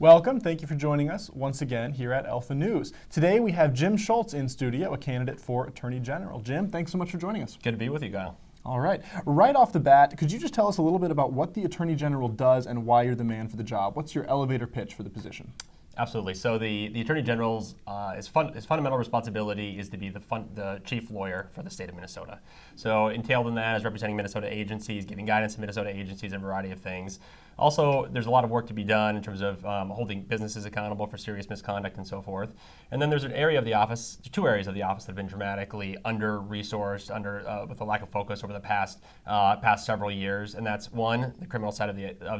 Welcome. Thank you for joining us once again here at Alpha News. Today we have Jim Schultz in studio, a candidate for Attorney General. Jim, thanks so much for joining us. Good to be with you, Kyle. All right. Right off the bat, could you just tell us a little bit about what the Attorney General does and why you're the man for the job? What's your elevator pitch for the position? Absolutely. So the Attorney General's his fundamental responsibility is to be the chief lawyer for the state of Minnesota. So entailed in that is representing Minnesota agencies, giving guidance to Minnesota agencies in a variety of things. Also, there's a lot of work to be done in terms of holding businesses accountable for serious misconduct and so forth. And then there's an area of the office, two areas of the office that have been dramatically under-resourced, with a lack of focus over the past several years. And that's one, the criminal side of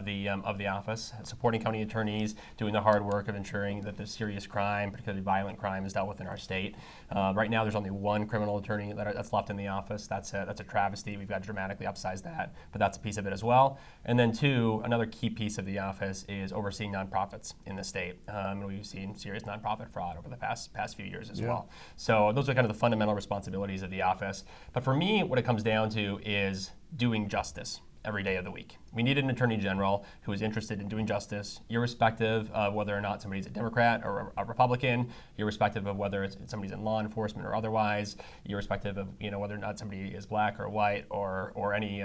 the office, supporting county attorneys, doing the hard work of ensuring that the serious crime, particularly violent crime, is dealt with in our state. Right now, there's only one criminal attorney that's left in the office. That's a travesty. We've got to dramatically upsize that, but that's a piece of it as well. And then two, another key piece of the office is overseeing nonprofits in the state. And we've seen serious nonprofit fraud over the past few years as well. So those are kind of the fundamental responsibilities of the office. But for me, what it comes down to is doing justice every day of the week. We need an Attorney General who is interested in doing justice, irrespective of whether or not somebody's a Democrat or a Republican, irrespective of whether somebody's in law enforcement or otherwise, irrespective of whether or not somebody is black or white or any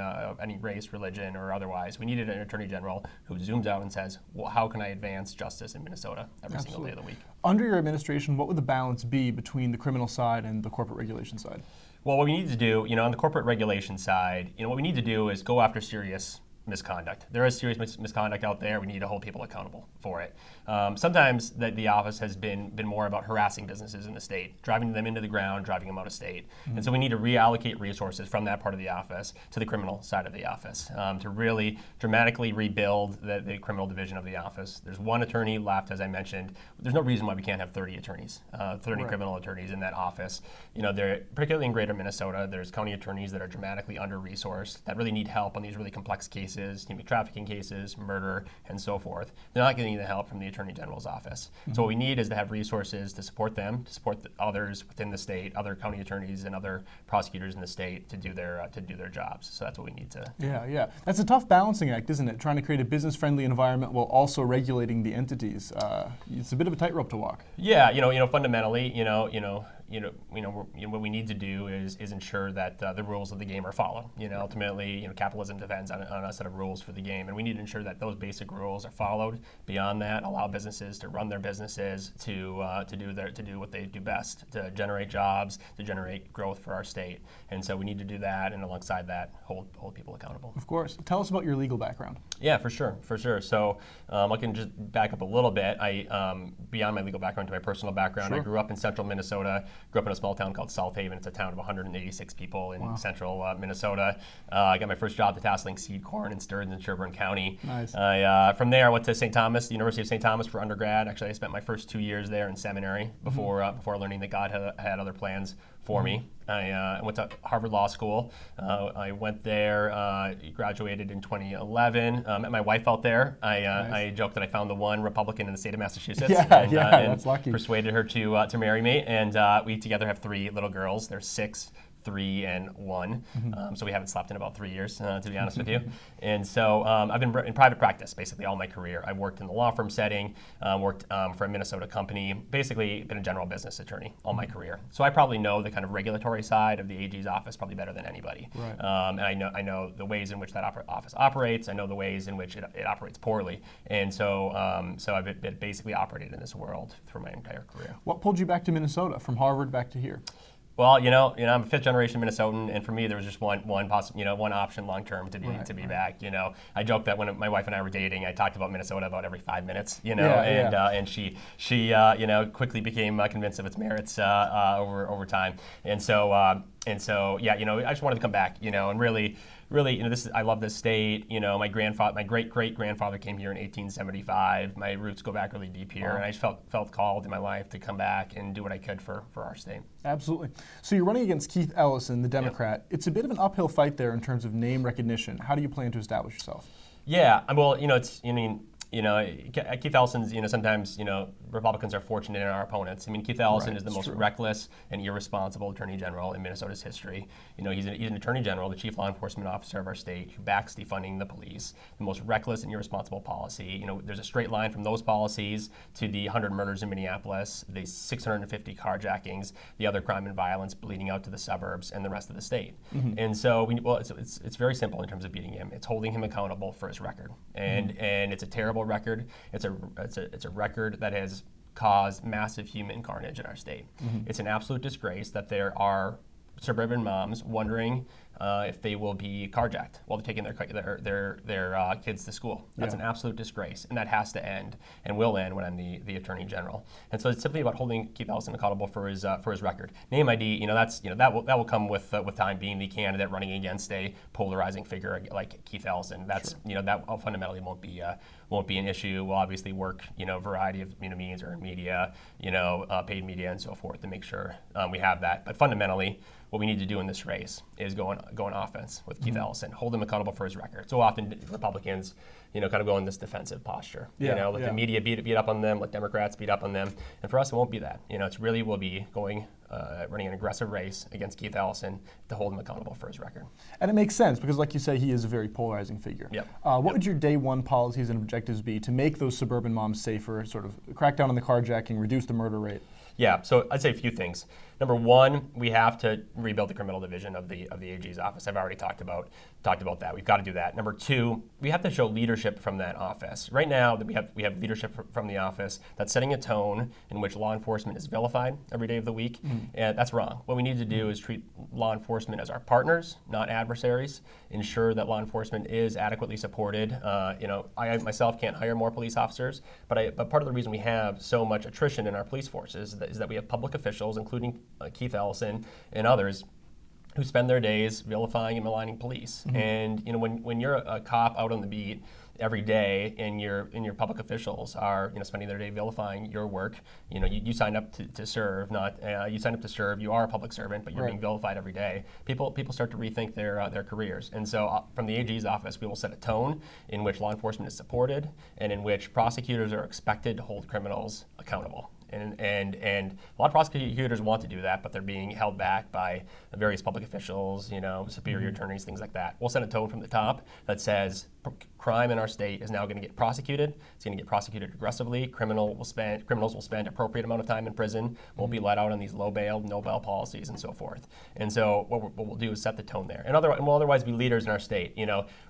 race, religion, or otherwise. We needed an Attorney General who zooms out and says, well, how can I advance justice in Minnesota every single day of the week? Under your administration, what would the balance be between the criminal side and the corporate regulation side? Well, what we need to do, on the corporate regulation side, what we need to do is go after serious misconduct. There is serious misconduct out there. We need to hold people accountable for it. Sometimes the office has been more about harassing businesses in the state, driving them into the ground, driving them out of state. And so we need to reallocate resources from that part of the office to the criminal side of the office to really dramatically rebuild the criminal division of the office. There's one attorney left, as I mentioned. There's no reason why we can't have 30 attorneys, 30 criminal attorneys in that office. They're particularly in greater Minnesota. There's county attorneys that are dramatically under-resourced that really need help on these really complex cases, human trafficking cases, murder, and so forth. They're not getting the help from the Attorney General's office. So what we need is to have resources to support them, to support others within the state, other county attorneys and other prosecutors in the state to do their jobs. So that's what we need to. Yeah. That's a tough balancing act, isn't it? Trying to create a business-friendly environment while also regulating the entities. It's a bit of a tightrope to walk. Yeah, fundamentally, what we need to do is ensure that the rules of the game are followed. Ultimately, capitalism depends on a set of rules for the game, and we need to ensure that those basic rules are followed. Beyond that, allow businesses to run their businesses, to do what they do best, to generate jobs, to generate growth for our state. And so we need to do that, and alongside that, hold people accountable. Of course. Tell us about your legal background. Yeah, for sure. So I can just back up a little bit. Beyond my legal background to my personal background, I grew up in central Minnesota. Grew up in a small town called South Haven. It's a town of 186 people in central Minnesota. I got my first job tasseling seed corn in Sturgeon and Sherburne County. Nice. From there, I went to St. Thomas, the University of St. Thomas for undergrad. Actually, I spent my first 2 years there in seminary before learning that God had other plans for me. I went to Harvard Law School. I went there, graduated in 2011. Met my wife out there. I joked that I found the one Republican in the state of Massachusetts. And that's lucky. Persuaded her to marry me. And we together have 3 little girls. They're 6, 3, and 1. So we haven't slept in about 3 years, to be honest with you. And so I've been in private practice basically all my career. I've worked in the law firm setting, worked for a Minnesota company, basically been a general business attorney all my career. So I probably know the kind of regulatory side of the AG's office probably better than anybody. Right. And I know the ways in which that office operates. I know the ways in which it operates poorly. And so I've basically operated in this world through my entire career. What pulled you back to Minnesota, from Harvard back to here? Well, I'm a 5th generation Minnesotan, and for me, there was just one option long term to be back. I joked that when my wife and I were dating, I talked about Minnesota about every 5 minutes. And she quickly became convinced of its merits over time. And so I just wanted to come back. And really, I love this state. My great grandfather came here in 1875. My roots go back really deep here, and I just felt called in my life to come back and do what I could for our state. Absolutely. So you're running against Keith Ellison, the Democrat. Yeah. It's a bit of an uphill fight there in terms of name recognition. How do you plan to establish yourself? Yeah, well, Keith Ellison's, sometimes, Republicans are fortunate in our opponents. I mean, Keith Ellison is the most reckless and irresponsible attorney general in Minnesota's history. He's an attorney general, the chief law enforcement officer of our state, who backs defunding the police, the most reckless and irresponsible policy. There's a straight line from those policies to the 100 murders in Minneapolis, the 650 carjackings, the other crime and violence bleeding out to the suburbs and the rest of the state. And so, it's very simple in terms of beating him. It's holding him accountable for his record, and it's a terrible record. It's a record that has caused massive human carnage in our state. It's an absolute disgrace that there are suburban moms wondering if they will be carjacked while they're taking their kids to school. That's an absolute disgrace, and that has to end, and will end when I'm the Attorney General. And so it's simply about holding Keith Ellison accountable for his record. Name ID, that will come with time. Being the candidate running against a polarizing figure like Keith Ellison, that fundamentally won't be an issue. We'll obviously work a variety of means or media, paid media and so forth to make sure we have that. But fundamentally, what we need to do in this race is go on offense with Keith Ellison, hold him accountable for his record. So often Republicans, kind of go in this defensive posture. Let the media beat up on them, let Democrats beat up on them. And for us, it won't be that. It's really will be going running an aggressive race against Keith Ellison to hold him accountable for his record. And it makes sense because, like you say, he is a very polarizing figure. What would your day one policies and objectives be to make those suburban moms safer, sort of crack down on the carjacking, reduce the murder rate? Yeah, so I'd say a few things. Number one, we have to rebuild the criminal division of the AG's office. I've already talked about that. We've got to do that. Number two, we have to show leadership from that office. Right now, we have leadership from the office that's setting a tone in which law enforcement is vilified every day of the week, and that's wrong. What we need to do is treat law enforcement as our partners, not adversaries. Ensure that law enforcement is adequately supported. I myself can't hire more police officers, but part of the reason we have so much attrition in our police forces is that we have public officials, including Keith Ellison and others, who spend their days vilifying and maligning police. And when you're a cop out on the beat every day, and your public officials are spending their day vilifying your work, you signed up to serve, not you signed up to serve. You are a public servant, but you're being vilified every day. People start to rethink their careers. And so from the AG's office, we will set a tone in which law enforcement is supported, and in which prosecutors are expected to hold criminals accountable. And a lot of prosecutors want to do that, but they're being held back by various public officials, superior attorneys, things like that. We'll set a tone from the top that says crime in our state is now going to get prosecuted. It's going to get prosecuted aggressively. Criminals will spend appropriate amount of time in prison. Won't be let out on these low bail, no bail policies, and so forth. And so what we'll do is set the tone there. And we'll otherwise be leaders in our state.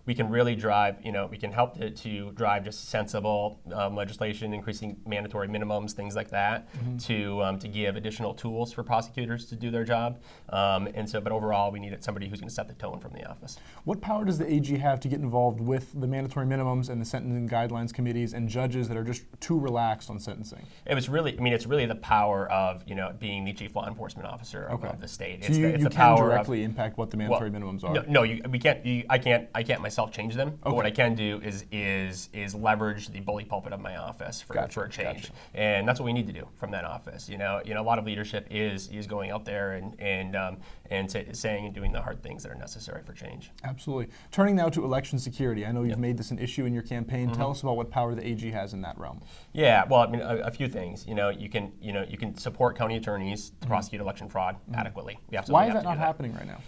We can really drive. We can help to drive just sensible legislation, increasing mandatory minimums, things like that, to give additional tools for prosecutors to do their job. But overall, we need somebody who's going to set the tone from the office. What power does the AG have to get involved with the mandatory minimums and the sentencing guidelines committees and judges that are just too relaxed on sentencing? It's really the power of being the chief law enforcement offer of the state. So you can directly impact what the mandatory minimums are. No, we can't. I can't myself change them. But what I can do is leverage the bully pulpit of my office for a change, and that's what we need to do from that office. A lot of leadership is going out there and saying and doing the hard things that are necessary for change. Absolutely. Turning now to election security. I know you've made this an issue in your campaign. Tell us about what power the AG has in that realm. Yeah, well, a few things. You can support county attorneys to prosecute election fraud adequately. Why is that not happening right now?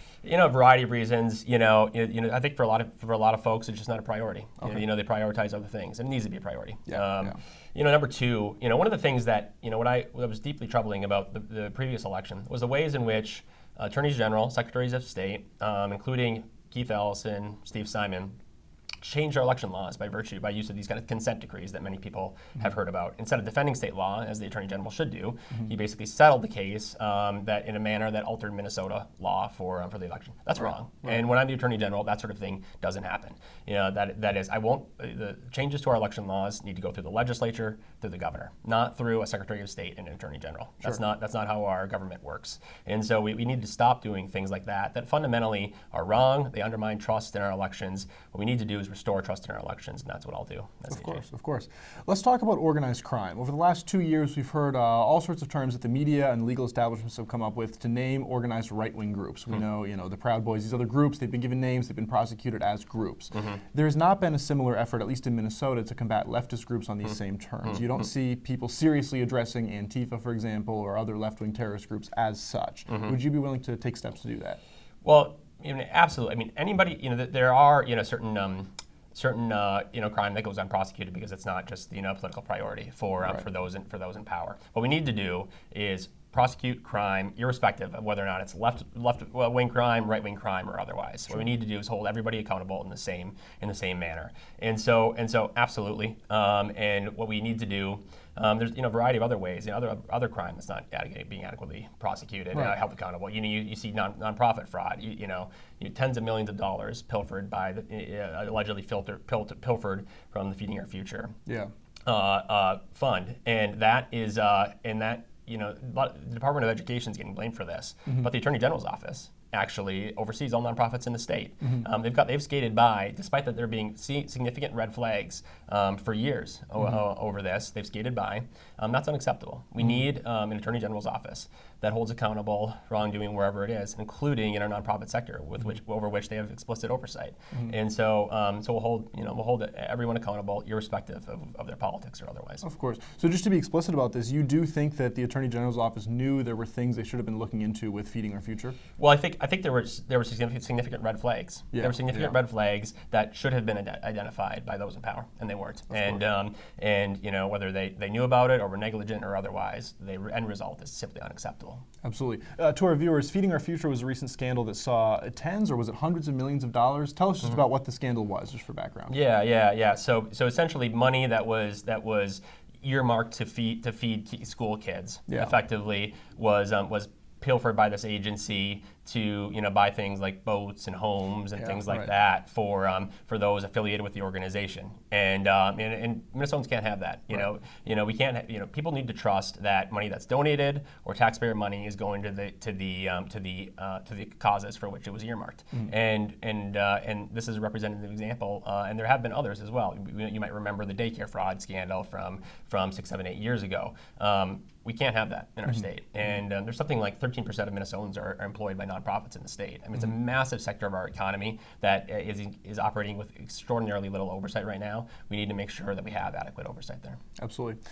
A variety of reasons. I think for a lot of folks, it's just not a priority. They prioritize other things, and it needs to be a priority. Number two, one of the things that what was deeply troubling about the previous election was the ways in which attorneys general, secretaries of state, including Keith Ellison, Steve Simon, change our election laws by use of these kind of consent decrees that many people have heard about. Instead of defending state law, as the Attorney General should do, he basically settled the case that in a manner that altered Minnesota law for the election. That's wrong. And when I'm the Attorney General, that sort of thing doesn't happen. That is, the changes to our election laws need to go through the legislature, through the governor, not through a Secretary of State and an Attorney General. That's not how our government works. And so we need to stop doing things like that fundamentally are wrong. They undermine trust in our elections. What we need to do is is restore trust in our elections, and that's what I'll do. Of course, of course. Let's talk about organized crime. Over the last 2 years, we've heard all sorts of terms that the media and legal establishments have come up with to name organized right-wing groups. We know, the Proud Boys, these other groups, they've been given names, they've been prosecuted as groups. There has not been a similar effort, at least in Minnesota, to combat leftist groups on these same terms. You don't see people seriously addressing Antifa, for example, or other left-wing terrorist groups as such. Would you be willing to take steps to do that? Well, absolutely. I mean, anybody, there are, certain crime that goes unprosecuted because it's not just political priority for those in power. What we need to do is prosecute crime, irrespective of whether or not it's left wing crime, right wing crime, or otherwise. Sure. What we need to do is hold everybody accountable in the same manner. And so absolutely. And what we need to do, there's a variety of other ways, other crime that's not being adequately prosecuted, held accountable. You see nonprofit fraud. Tens of millions of dollars pilfered by allegedly pilfered from the Feeding Our Future fund, and that is the Department of Education is getting blamed for this, but the Attorney General's office actually oversees all nonprofits in the state. They've skated by, despite that there being significant red flags for years over this. They've skated by. That's unacceptable. We need an Attorney General's office that holds accountable wrongdoing wherever it is, including in our nonprofit sector, over which they have explicit oversight. And so we'll hold everyone accountable, irrespective of their politics or otherwise. Of course. So just to be explicit about this, you do think that the Attorney General's office knew there were things they should have been looking into with Feeding Our Future? Well, I think there were significant red flags. There were significant red flags that should have been identified by those in power, and they weren't. And whether they knew about it or were negligent or otherwise, the end result is simply unacceptable. Absolutely. To our viewers, Feeding Our Future was a recent scandal that saw tens, or was it hundreds of millions of dollars? Tell us just about what the scandal was, just for background. Yeah. So essentially, money that was earmarked to feed school kids, effectively was pilfered by this agency to buy things like boats and homes and things like that for those affiliated with the organization. And Minnesotans can't have that. We can't. People need to trust that money that's donated or taxpayer money is going to the causes for which it was earmarked. And this is a representative example. And there have been others as well. You might remember the daycare fraud scandal from 6, 7, 8 years ago. We can't have that in our state. And there's something like 13% of Minnesotans are employed by nonprofits in the state. I mean, it's a massive sector of our economy that is operating with extraordinarily little oversight right now. We need to make sure that we have adequate oversight there. Absolutely.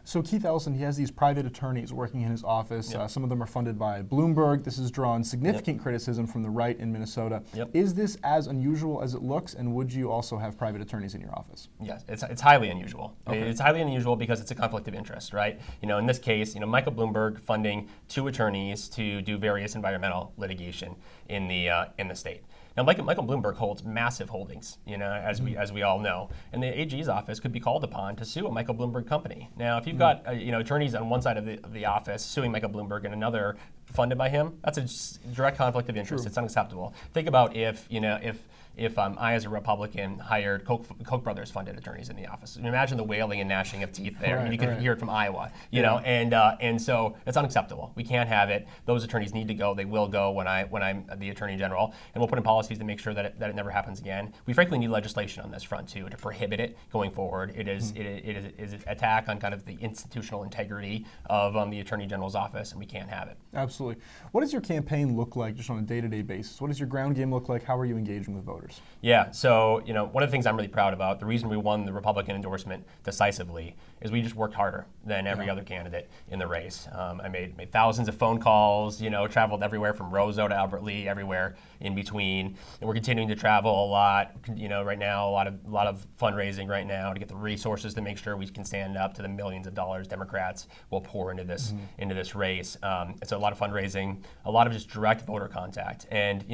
So Keith Ellison, he has these private attorneys working in his office. Some of them are funded by Bloomberg. This has drawn significant criticism from the right in Minnesota. Is this as unusual as it looks, and would you also have private attorneys in your office? Yes, it's highly unusual. Okay. It's highly unusual because it's a conflict of interest, right? In this case, Michael Bloomberg funding 2 attorneys to do various environmental litigation in the state. Now, Michael Bloomberg holds massive holdings, as we all know, and the AG's office could be called upon to sue a Michael Bloomberg company. Now, if you've got attorneys on one side of the office suing Michael Bloomberg and another funded by him, that's a direct conflict of interest. It's unacceptable. Think about if I, as a Republican, hired Koch brothers funded attorneys in the office. Imagine the wailing and gnashing of teeth there. You could hear it from Iowa, and so it's unacceptable. We can't have it. Those attorneys need to go. They will go when I'm the Attorney General, and we'll put in policies to make sure that it never happens again. We frankly need legislation on this front too to prohibit it going forward. It is an attack on kind of the institutional integrity of the Attorney General's office, and we can't have it. Absolutely. What does your campaign look like just on a day-to-day basis? What does your ground game look like? How are you engaging with voters? Yeah, so one of the things I'm really proud about, the reason we won the Republican endorsement decisively, is we just worked harder than every other candidate in the race. I made thousands of phone calls, traveled everywhere from Roseau to Albert Lee, everywhere in between, and we're continuing to travel a lot. Right now, a lot of fundraising right now to get the resources to make sure we can stand up to the millions of dollars Democrats will pour into this race. It's a lot of fundraising, a lot of just direct voter contact, and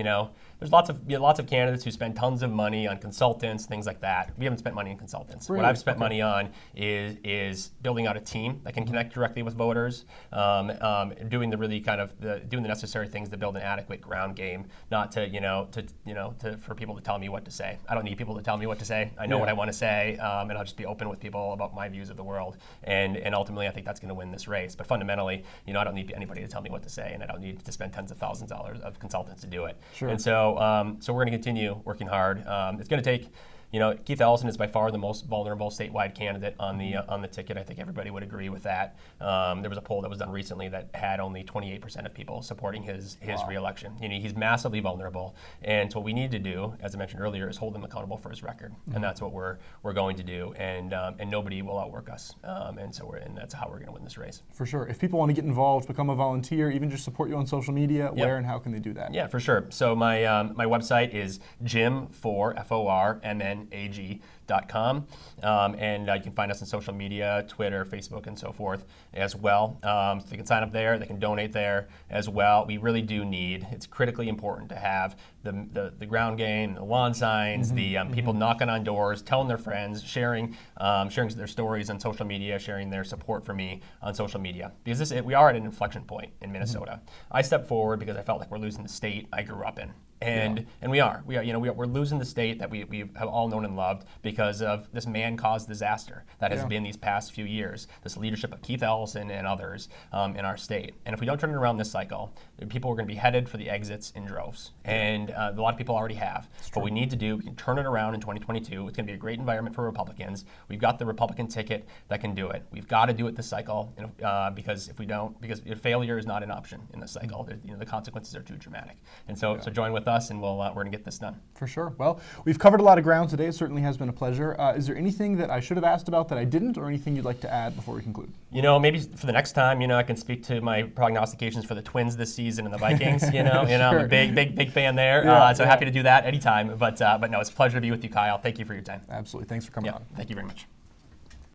there's lots of candidates who spend tons of money on consultants, things like that. We haven't spent money on consultants. Really? What I've spent money on is building out a team that can connect directly with voters, doing the necessary things to build an adequate ground game, not for people to tell me what to say. I don't need people to tell me what to say. I know what I want to say, and I'll just be open with people about my views of the world. And ultimately, I think that's going to win this race. But fundamentally, I don't need anybody to tell me what to say, and I don't need to spend tens of thousands of dollars of consultants to do it. Sure. And so we're going to continue working hard. It's going to take Keith Ellison is by far the most vulnerable statewide candidate on the ticket. I think everybody would agree with that. There was a poll that was done recently that had only 28% of people supporting his reelection. He's massively vulnerable, and so what we need to do, as I mentioned earlier, is hold him accountable for his record, and that's what we're going to do. And nobody will outwork us, and that's how we're going to win this race. For sure. If people want to get involved, become a volunteer, even just support you on social media, where and how can they do that? Yeah, for sure. So my website is jim4formnag.com, and you can find us on social media, Twitter, Facebook, and so forth as well. So they can sign up there, they can donate there as well. We really do need, it's critically important to have the ground game, the lawn signs, the people knocking on doors, telling their friends, sharing their stories on social media, sharing their support for me on social media. Because we are at an inflection point in Minnesota. I stepped forward because I felt like we're losing the state I grew up in. And we are we're losing the state that we have all known and loved because of this man-caused disaster that has been these past few years, this leadership of Keith Ellison and others in our state. And if we don't turn it around this cycle, people are going to be headed for the exits in droves. And a lot of people already have. What we need to do, we can turn it around in 2022. It's going to be a great environment for Republicans. We've got the Republican ticket that can do it. We've got to do it this cycle because if we don't, because failure is not an option in this cycle. The consequences are too dramatic. And so join with us, and we're going to get this done. For sure. Well, we've covered a lot of ground today. It certainly has been a pleasure. Is there anything that I should have asked about that I didn't, or anything you'd like to add before we conclude? Maybe for the next time, I can speak to my prognostications for the Twins this season and the Vikings. Sure. I'm a big fan there. Happy to do that anytime. But no, it's a pleasure to be with you, Kyle. Thank you for your time. Absolutely. Thanks for coming on. Thank you very much.